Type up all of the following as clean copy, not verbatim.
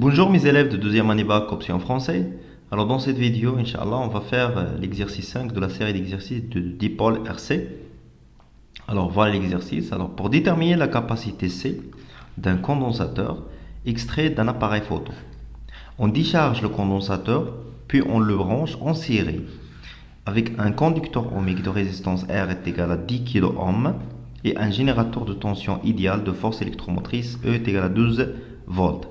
Bonjour mes élèves de deuxième année bac option français. Alors dans cette vidéo, Inch'Allah, on va faire l'exercice 5 de la série d'exercices de dipôle RC. Alors voilà l'exercice. Alors pour déterminer la capacité C d'un condensateur extrait d'un appareil photo, on décharge le condensateur puis on le branche en série avec un conducteur ohmique de résistance R est égal à 10 kΩ et un générateur de tension idéale de force électromotrice E est égal à 12 volts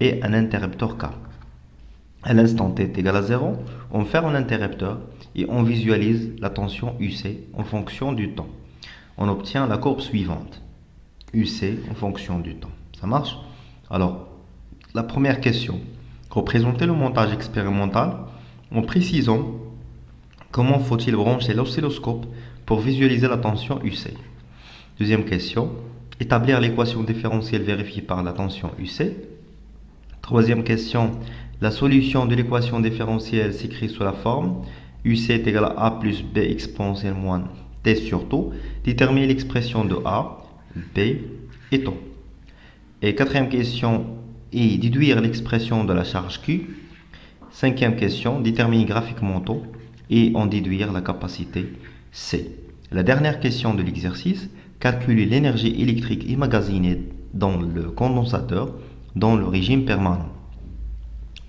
et un interrupteur K. À l'instant t est égal à 0, on ferme un interrupteur et on visualise la tension UC en fonction du temps. On obtient la courbe suivante. UC en fonction du temps. Ça marche? Alors, la première question. Représenter le montage expérimental en précisant comment faut-il brancher l'oscilloscope pour visualiser la tension UC. Deuxième question. Établir l'équation différentielle vérifiée par la tension UC. Troisième question. La solution de l'équation différentielle s'écrit sous la forme UC est égal à A plus B exponentielle moins T sur tau. Déterminer l'expression de A, B et tau. Et quatrième question est déduire l'expression de la charge Q. Cinquième question, déterminer graphiquement tau et en déduire la capacité C. La dernière question de l'exercice, calculer l'énergie électrique emmagasinée dans le condensateur dans le régime permanent.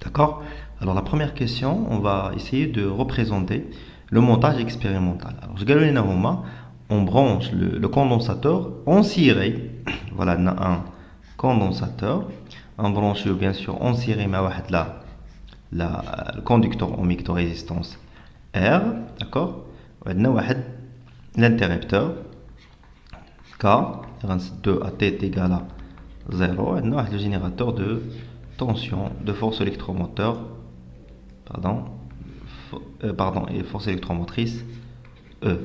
D'accord? Alors la première question, on va essayer de représenter le montage expérimental. Alors je gagne on branche le condensateur en ciré. Voilà, on a un condensateur. On branche bien sûr en ciré, mais le conducteur ohmique de résistance R. D'accord? On a l'interrupteur K. 2 à T est égal à 0. On a le générateur de tension de force électromoteur et force électromotrice E.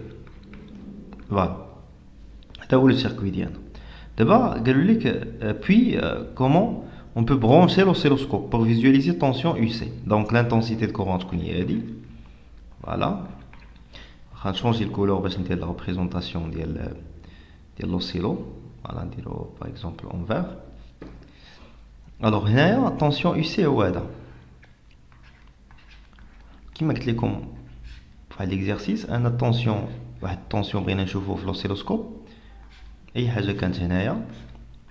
Voilà. C'est le circuit d'Yann. D'abord, puis comment on peut brancher l'oscilloscope pour visualiser la tension UC. Donc l'intensité de courant qu'on y a dit. Voilà. On va changer de couleur pour la représentation de l'oscillo. Voilà, par exemple en vert. Alors, هنا attention UC هو هذا. كما قلت لكم في هذا l'exercice أن التنسيون واحد التنسيون بغينا نشوفوه في الأوسيلوسكوب أي حاجة كانت هنايا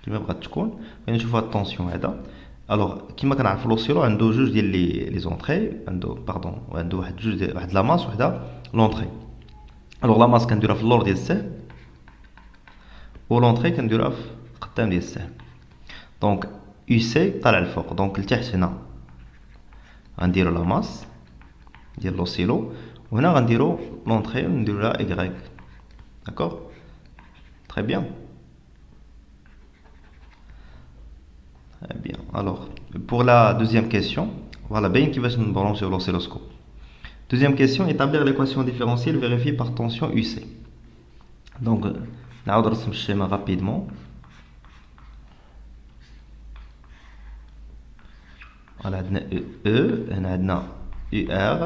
كما بغات تكون بغينا نشوفو هاد التنسيون هذا. ألوغ كما كنعرفو الأوسيلو عنده جوج ديال لي زونطري عنده عنده واحد لا ماس وحده لونطري. ألوغ لا ماس كنديرها في اللور ديال السهم و لونطري كنديرها في القدام ديال السهم. دونك UC طالع الفوق دونك لتحت هنا غنديرو لا ماس ديال لوسيلو وهنا غنديرو لونطري ونديرو لها Y. D'accord? Très bien. Très bien. Alors, pour la deuxième question, voilà bien qui va se brancher sur l'oscilloscope. Deuxième question, établir l'équation différentielle vérifiée par tension UC. Donc, on va regarder le schéma rapidement. Voilà, on a E, on a UR,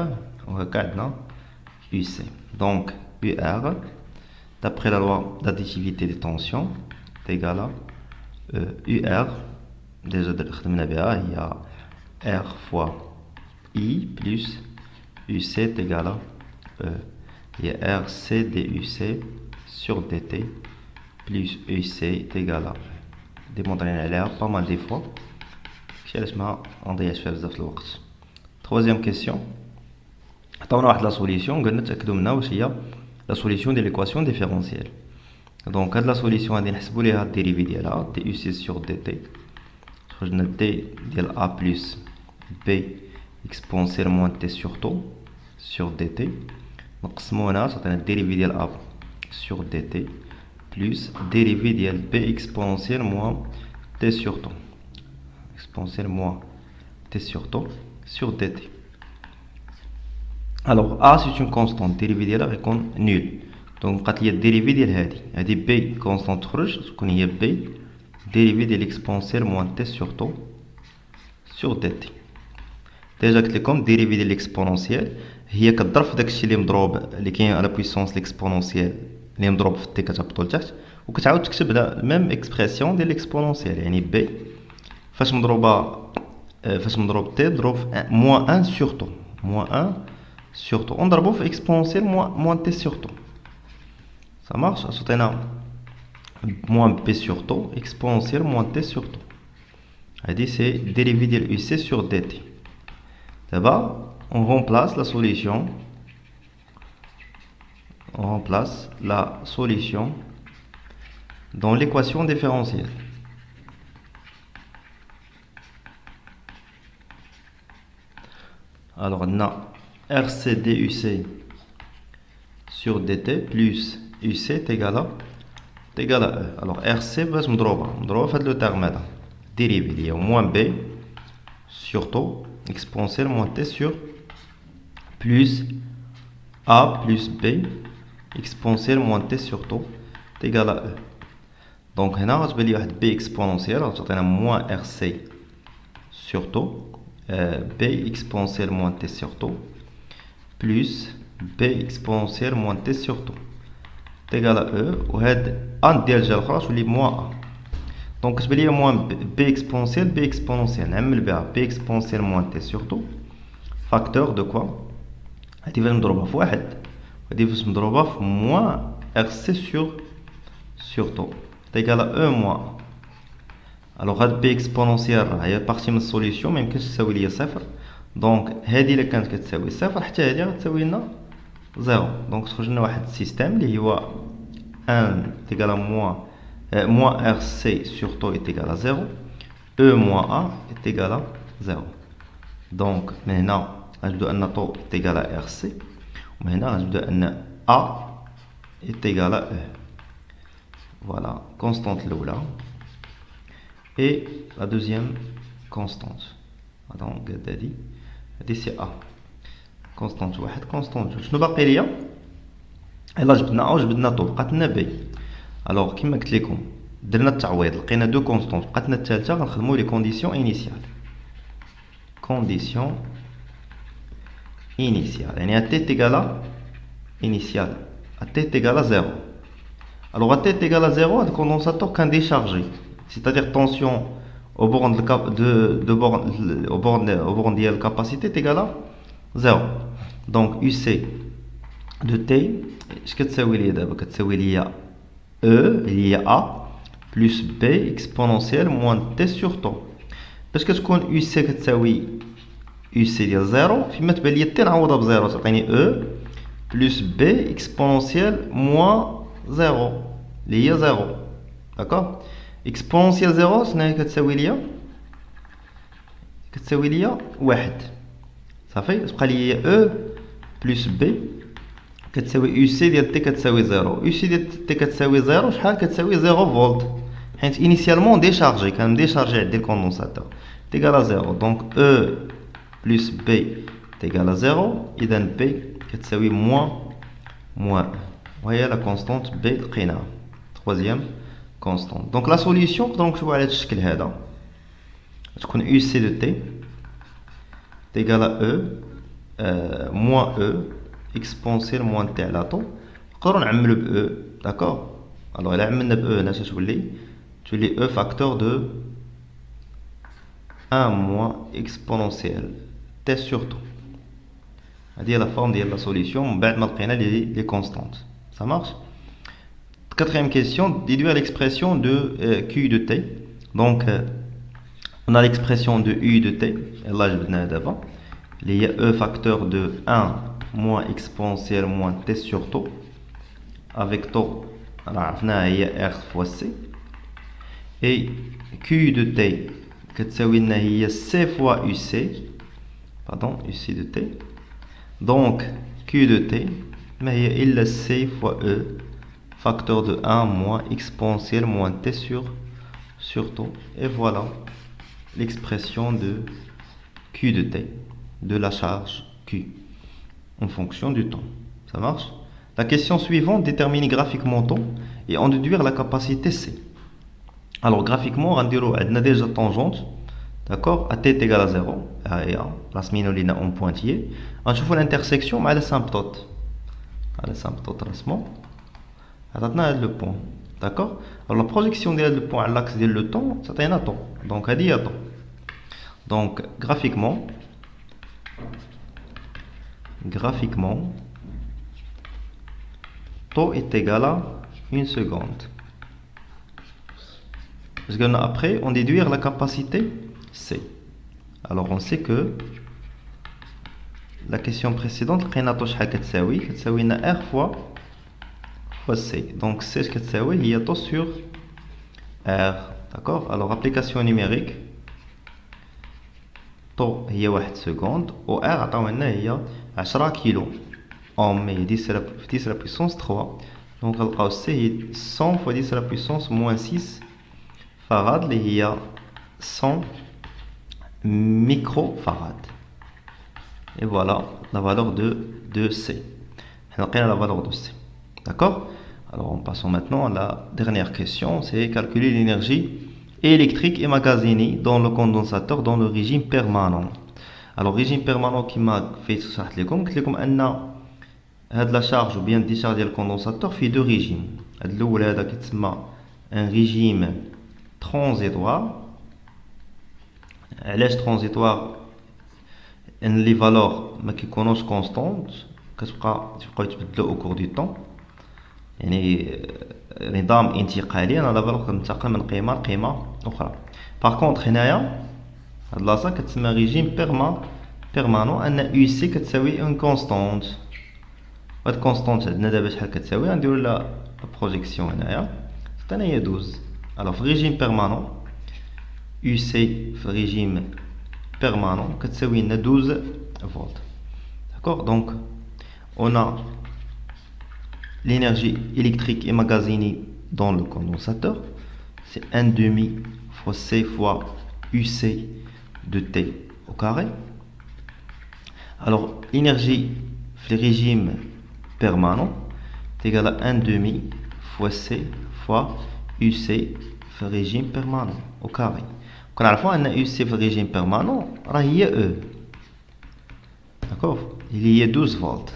on a UC. Donc, UR, d'après la loi d'additivité des tensions, est égal à UR, déjà il y a R fois I plus UC est égal à E. Il y a RC DUC sur DT plus UC est égal à démontrer l'air pas mal des fois. Troisième question. On a la solution. La solution de l'équation différentielle. Donc, la solution est la dérivée de TUC sur dt. D de A plus B exponentielle moins T sur tau sur dt. Donc, c'est la dérivée de A sur dt plus dérivée de B exponentielle moins T sur tau. Exponentielle moins T sur tau sur dt. Alors A c'est une constante, dérivée ديالها غيكون nul. Donc بقات لي الديريفي ديال هادي B constante تخرج تكون هي B dérivée ديال l'exponentielle moins T sur tau sur dt. ديجا قلت لكم dérivée ديال l'exponentielle هي كتضرب في داكشي اللي مضروب اللي كاين على بويسونس l'exponentielle اللي مضروب في T كتهبطو لتحت وكتعاود تكتب ميم اكسبرسيون ديال l'exponentielle يعني B فاش مضروبه فاش نضرب تي نضرب في moins 1 sur taux. Moins 1 sur taux. ونضربو في exponentielle moins t sur taux. Ça marche. عطينا moins p sur taux exponentielle moins t sur taux. هادي c'est dérivé ديال UC sur dt. D'abord, on remplace la solution. On remplace la solution dans l'équation différentielle. Alors, on a RC DUC sur dt plus UC est égal à E. Alors, RC, je me droit le terme là. Dérivé, il y a moins B sur taux exponentielle moins T sur plus A plus B exponentielle moins T sur taux est égal à E. Donc, on a B exponentielle, on a moins RC sur taux. B exponentielle moins T sur taux plus B exponentielle moins T sur taux est égal à E. وهاد A ندير جا الأخرى تولي moins A. Donc je vais lire moins B exponentielle نعمل بها B exponentielle moins T sur taux facteur de quoi هادي فاش نضربها في واحد وهادي فاش نضربها في moins RC sur taux est égal à E moins A. Alors هاد B exponentielle هي بارتي من السوليسيون ميمكنش تساوي ليا صفر. دونك هادي إلا كانت كتساوي صفر حتى هادي غتساوي لنا زيرو. دونك تخرج لنا واحد السيستيم اللي هو 1 est égal à moins RC sur taux est égal à 0. E moins A est égal à 0. Donc maintenant غنجبدو أن taux est égal à RC وهنا غنجبدو أن A est égal à E. Voilà, constante الأولى. Et la deuxième constante. Donc, c'est A. Constante 1, constante 2. شنو باقي ليا؟ يلا جبدنا A وجبدنا طو بقات لنا B. Alors كيما قلت لكم درنا التعويض لقينا دو كونستونت بقات لنا الثالثة غنخدمو لي كونديسيون إنيسيال. كونديسيون إنيسيال يعني A T égal à initial. A T égal à 0. Alors A T égal à 0 le condensateur qu'un déchargé. C'est-à-dire tension au borne de la capacité est égale à 0. Donc UC de T, ce que ça veut dire E, il y a A plus B exponentielle moins T sur taux. Parce que ce qu'on UC que ça veut UC de 0, puis mettre T نعوضها ب 0 تعطيني E plus B exponentielle moins 0 اللي هي 0. D'accord? exponentielle 0 شناهي كتساوي ليا واحد صافي تبقى لي E plus B كتساوي UC ديال T كتساوي 0. UC ديال T كتساوي 0 شحال كتساوي 0 فولت حيت initialement déchargé كان مديشارجي عندي الكوندونساتور est égal à 0. donc E plus B est égal à 0 إذا B كتساوي moins E وهي la constante B لقيناها. troisième constante. Donc la solution donc je vois على هذا الشكل هذا تكون UC de T est égal à E moins E exponentielle moins T على طو نقدروا نعملوا ب E. d'accord. alors إلا عملنا ب E هنا تولي E facteur de 1 moins exponentielle T sur taux. هذه هي la forme ديال la solution من بعد ما لقينا les constantes. ça marche. Quatrième question, déduire l'expression de Q de T. Donc, on a l'expression de U de T. Et là, je vais d'abord. Il y a E facteur de 1 moins exponentielle moins T sur taux. Avec taux, on a R fois C. Et Q de T, que C fois UC. Pardon, UC de T. Donc, Q de T, mais il y a C fois E. facteur de 1 moins exponentielle moins T sur taux. Et voilà l'expression de Q de T, de la charge Q, en fonction du temps. Ça marche. La question suivante, déterminer graphiquement temps et en déduire la capacité C. Alors graphiquement, on a déjà tangente, d'accord, à T est égal à 0, la sminolina en pointillé. On trouve l'intersection avec l'asymptote. L'asymptote rasement. عطاتنا هذا لو بوين. داكوغ. alors la projection ديال لو بوين على l'axe ديال لو طون تعطينا طون. donc هذه هي طون. Donc, graphiquement, taux est égal à 1 seconde. Parce que après, on déduire la capacité C. Alors, on sait que la question précédente, R fois C. Donc, C, il y a taux sur R. D'accord? Alors, application numérique, taux il y a 1 seconde, ou R, il y a 10 kilo. Mais 10 à la puissance 3. Donc, c'est 100 fois 10 à la puissance moins 6 farad, il y a 100 microfarad. Et voilà la valeur de C. On a la valeur de C. D'accord? Alors, passons maintenant à la dernière question, c'est calculer l'énergie électrique emmagasinée dans le condensateur dans le régime permanent. Alors, régime permanent qui m'a fait ça, je هاد لا شارج ou bien décharge ديال الكوندنساتور فيه دو ريجيم. هاد الاول هذا كيتسمى ان ريجيم ترانزيتوار. علاش ترانزيتوار؟ ان لي فالور ما كيكونوش كونستونت، كتبقاو يتبدلوا او كور دو طون، يعني نظام انتقالي على فالور كتنتقل من قيمه لقيمه اخرى. باغ كونطخ هنايا هاد لاصا كتسمى ريجيم بيرمانون، ان يو سي كتساوي ان كونستونت. هاد كونستونت عندنا دابا شحال كتساوي؟ غنديرو لها بروجيكسيون هنايا، عطينا هي 12. الوغ في ريجيم بيرمانون يو سي في ريجيم بيرمانون كتساوي لنا 12 فولت. داكوغ؟ دونك on a l'énergie électrique emmagasinée dans le condensateur, c'est 1/2 fois C fois UC de T au carré. Alors l'énergie في régime permanent est égal à 1/2 fois C fois UC في régime permanent au carré. Quand on a un UC في régime permanent, il y a E. D'accord? Il y a 12 volts.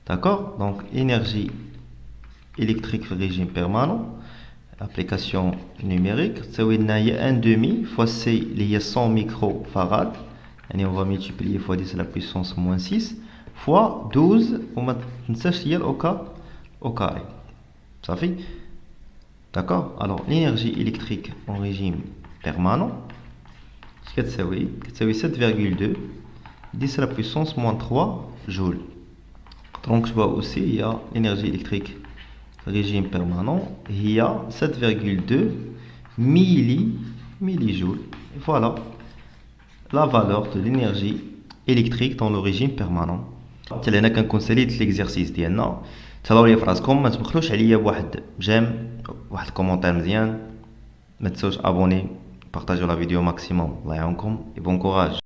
D'accord? Donc énergie électrique في régime permanent, application numérique, ça veut dire 1/2 fois C, il y a 100 microfarad, et on va multiplier fois 10 à la puissance moins 6 fois 12 au carré. Ça fait? D'accord? Alors, l'énergie électrique en régime permanent, c'est 7,2 10 à la puissance moins 3 joules. Donc, je vois aussi, il y a l'énergie électrique régime permanent, il y a 7,2 millijoules. Et voilà la valeur de l'énergie électrique dans le régime permanent. حتى لهنا كنكونساليت ليكزارسيس ديالنا. تهلاو ليا فراسكم، ما تبخلوش عليا بواحد جيم، واحد الكومونتير مزيان، ما تنسوش ابوني، بارطاجيو لا فيديو ماكسيموم. الله يعاونكم، et bon courage.